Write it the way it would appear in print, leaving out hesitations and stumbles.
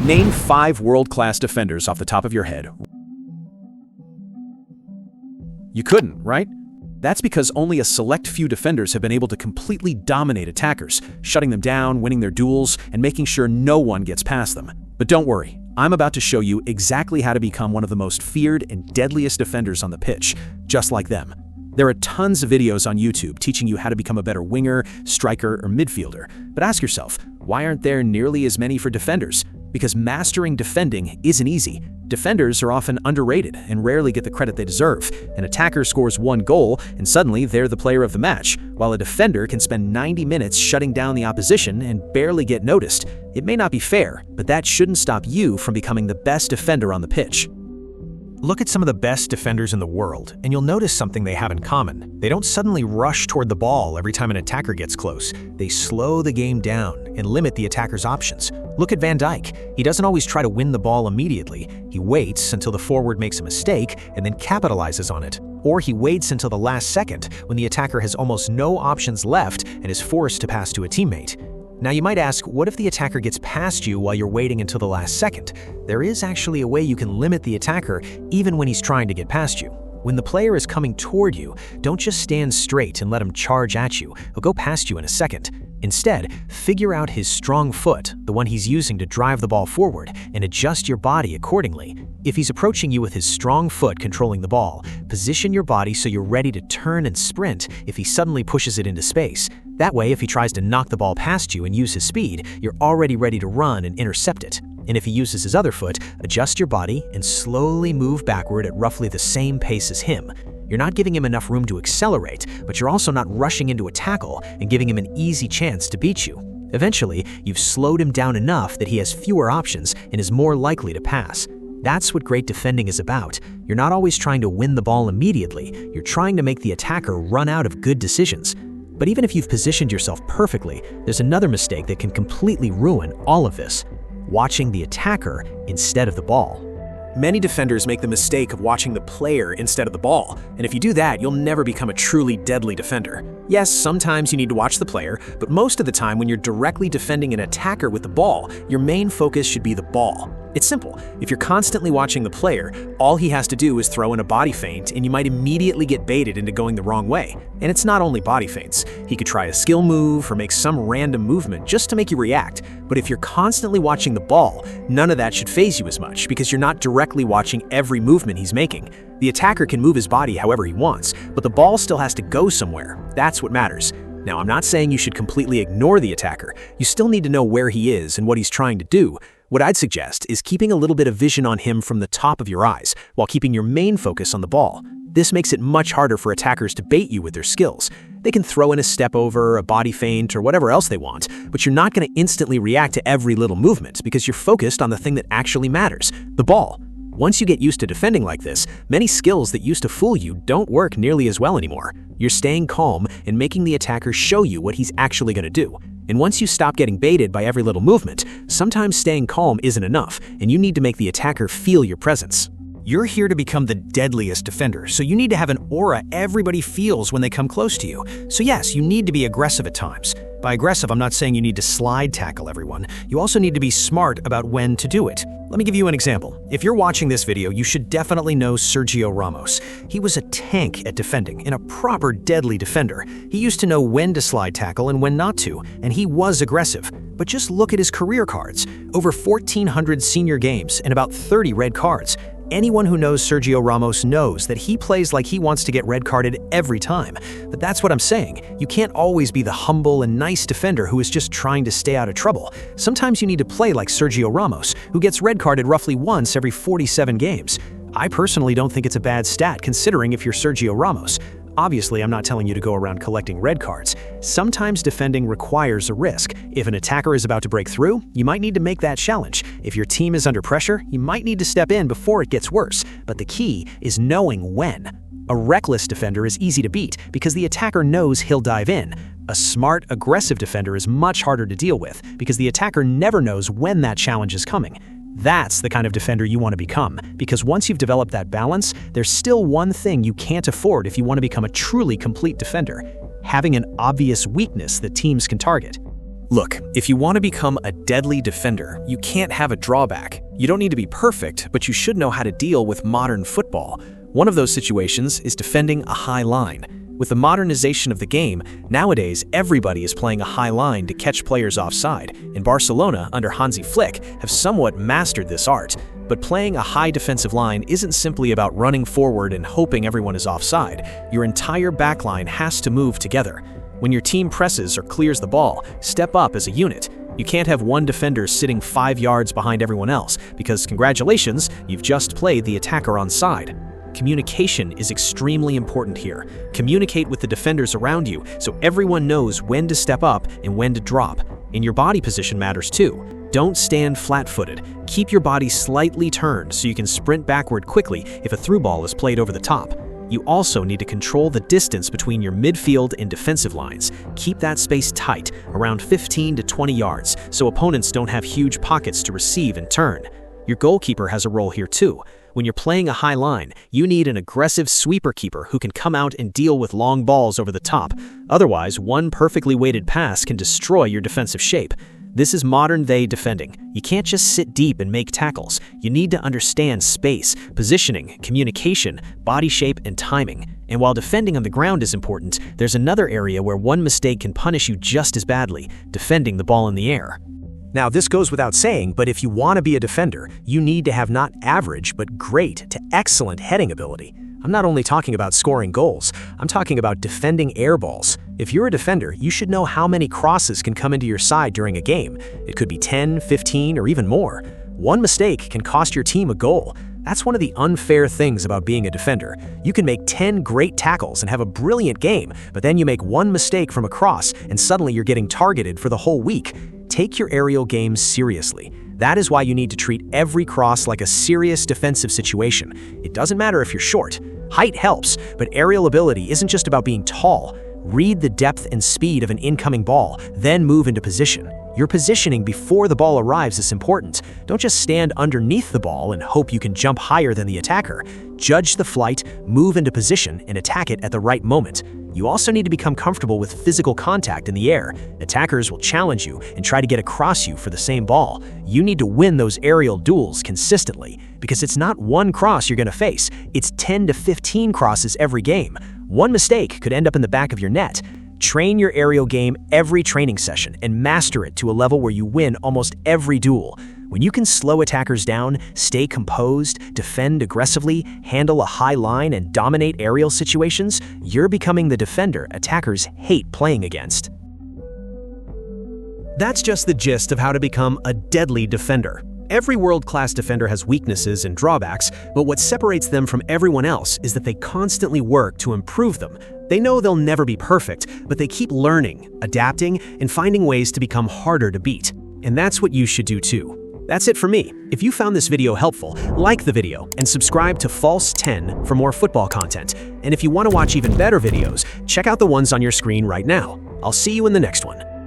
Name 5 world-class defenders off the top of your head. You couldn't, right? That's because only a select few defenders have been able to completely dominate attackers, shutting them down, winning their duels, and making sure no one gets past them. But don't worry, I'm about to show you exactly how to become one of the most feared and deadliest defenders on the pitch, just like them. There are tons of videos on YouTube teaching you how to become a better winger, striker, or midfielder. But ask yourself, why aren't there nearly as many for defenders? Because mastering defending isn't easy. Defenders are often underrated and rarely get the credit they deserve. An attacker scores 1 goal, and suddenly they're the player of the match, while a defender can spend 90 minutes shutting down the opposition and barely get noticed. It may not be fair, but that shouldn't stop you from becoming the best defender on the pitch. Look at some of the best defenders in the world, and you'll notice something they have in common. They don't suddenly rush toward the ball every time an attacker gets close. They slow the game down and limit the attacker's options. Look at Van Dijk. He doesn't always try to win the ball immediately. He waits until the forward makes a mistake and then capitalizes on it. Or he waits until the last second when the attacker has almost no options left and is forced to pass to a teammate. Now you might ask, what if the attacker gets past you while you're waiting until the last second? There is actually a way you can limit the attacker even when he's trying to get past you. When the player is coming toward you, don't just stand straight and let him charge at you. He'll go past you in a second. Instead, figure out his strong foot, the one he's using to drive the ball forward, and adjust your body accordingly. If he's approaching you with his strong foot controlling the ball, position your body so you're ready to turn and sprint if he suddenly pushes it into space. That way, if he tries to knock the ball past you and use his speed, you're already ready to run and intercept it. And if he uses his other foot, adjust your body and slowly move backward at roughly the same pace as him. You're not giving him enough room to accelerate, but you're also not rushing into a tackle and giving him an easy chance to beat you. Eventually, you've slowed him down enough that he has fewer options and is more likely to pass. That's what great defending is about. You're not always trying to win the ball immediately, you're trying to make the attacker run out of good decisions. But even if you've positioned yourself perfectly, there's another mistake that can completely ruin all of this: watching the attacker instead of the ball. Many defenders make the mistake of watching the player instead of the ball, and if you do that, you'll never become a truly deadly defender. Yes, sometimes you need to watch the player, but most of the time when you're directly defending an attacker with the ball, your main focus should be the ball. It's simple. If you're constantly watching the player, all he has to do is throw in a body feint and you might immediately get baited into going the wrong way. And it's not only body feints. He could try a skill move or make some random movement just to make you react. But if you're constantly watching the ball, none of that should faze you as much because you're not directly watching every movement he's making. The attacker can move his body however he wants, but the ball still has to go somewhere. That's what matters. Now, I'm not saying you should completely ignore the attacker. You still need to know where he is and what he's trying to do. What I'd suggest is keeping a little bit of vision on him from the top of your eyes, while keeping your main focus on the ball. This makes it much harder for attackers to bait you with their skills. They can throw in a step over, a body feint, or whatever else they want, but you're not going to instantly react to every little movement because you're focused on the thing that actually matters, the ball. Once you get used to defending like this, many skills that used to fool you don't work nearly as well anymore. You're staying calm and making the attacker show you what he's actually going to do. And once you stop getting baited by every little movement, sometimes staying calm isn't enough, and you need to make the attacker feel your presence. You're here to become the deadliest defender, so you need to have an aura everybody feels when they come close to you. So yes, you need to be aggressive at times. By aggressive, I'm not saying you need to slide tackle everyone. You also need to be smart about when to do it. Let me give you an example. If you're watching this video, you should definitely know Sergio Ramos. He was a tank at defending and a proper deadly defender. He used to know when to slide tackle and when not to, and he was aggressive. But just look at his career cards. Over 1,400 senior games and about 30 red cards. Anyone who knows Sergio Ramos knows that he plays like he wants to get red carded every time. But that's what I'm saying. You can't always be the humble and nice defender who is just trying to stay out of trouble. Sometimes you need to play like Sergio Ramos, who gets red carded roughly once every 47 games. I personally don't think it's a bad stat considering if you're Sergio Ramos. Obviously, I'm not telling you to go around collecting red cards. Sometimes defending requires a risk. If an attacker is about to break through, you might need to make that challenge. If your team is under pressure, you might need to step in before it gets worse. But the key is knowing when. A reckless defender is easy to beat because the attacker knows he'll dive in. A smart, aggressive defender is much harder to deal with because the attacker never knows when that challenge is coming. That's the kind of defender you want to become, because once you've developed that balance, there's still one thing you can't afford if you want to become a truly complete defender: having an obvious weakness that teams can target. Look, if you want to become a deadly defender, you can't have a drawback. You don't need to be perfect, but you should know how to deal with modern football. One of those situations is defending a high line. With the modernization of the game, nowadays everybody is playing a high line to catch players offside, and Barcelona, under Hansi Flick, have somewhat mastered this art. But playing a high defensive line isn't simply about running forward and hoping everyone is offside. Your entire backline has to move together. When your team presses or clears the ball, step up as a unit. You can't have one defender sitting 5 yards behind everyone else, because congratulations, you've just played the attacker onside. Communication is extremely important here. Communicate with the defenders around you so everyone knows when to step up and when to drop. And your body position matters too. Don't stand flat-footed. Keep your body slightly turned so you can sprint backward quickly if a through ball is played over the top. You also need to control the distance between your midfield and defensive lines. Keep that space tight, around 15 to 20 yards, so opponents don't have huge pockets to receive and turn. Your goalkeeper has a role here too. When you're playing a high line, you need an aggressive sweeper keeper who can come out and deal with long balls over the top. Otherwise, one perfectly weighted pass can destroy your defensive shape. This is modern-day defending. You can't just sit deep and make tackles. You need to understand space, positioning, communication, body shape, and timing. And while defending on the ground is important, there's another area where one mistake can punish you just as badly: defending the ball in the air. Now, this goes without saying, but if you want to be a defender, you need to have not average, but great to excellent heading ability. I'm not only talking about scoring goals, I'm talking about defending air balls. If you're a defender, you should know how many crosses can come into your side during a game. It could be 10, 15, or even more. One mistake can cost your team a goal. That's one of the unfair things about being a defender. You can make 10 great tackles and have a brilliant game, but then you make one mistake from a cross and suddenly you're getting targeted for the whole week. Take your aerial game seriously. That is why you need to treat every cross like a serious defensive situation. It doesn't matter if you're short. Height helps, but aerial ability isn't just about being tall. Read the depth and speed of an incoming ball, then move into position. Your positioning before the ball arrives is important. Don't just stand underneath the ball and hope you can jump higher than the attacker. Judge the flight, move into position, and attack it at the right moment. You also need to become comfortable with physical contact in the air. Attackers will challenge you and try to get across you for the same ball. You need to win those aerial duels consistently, because it's not one cross you're going to face, it's 10 to 15 crosses every game. One mistake could end up in the back of your net. Train your aerial game every training session and master it to a level where you win almost every duel. When you can slow attackers down, stay composed, defend aggressively, handle a high line, and dominate aerial situations, you're becoming the defender attackers hate playing against. That's just the gist of how to become a deadly defender. Every world-class defender has weaknesses and drawbacks, but what separates them from everyone else is that they constantly work to improve them. They know they'll never be perfect, but they keep learning, adapting, and finding ways to become harder to beat. And that's what you should do too. That's it for me. If you found this video helpful, like the video and subscribe to False 10 for more football content. And if you want to watch even better videos, check out the ones on your screen right now. I'll see you in the next one.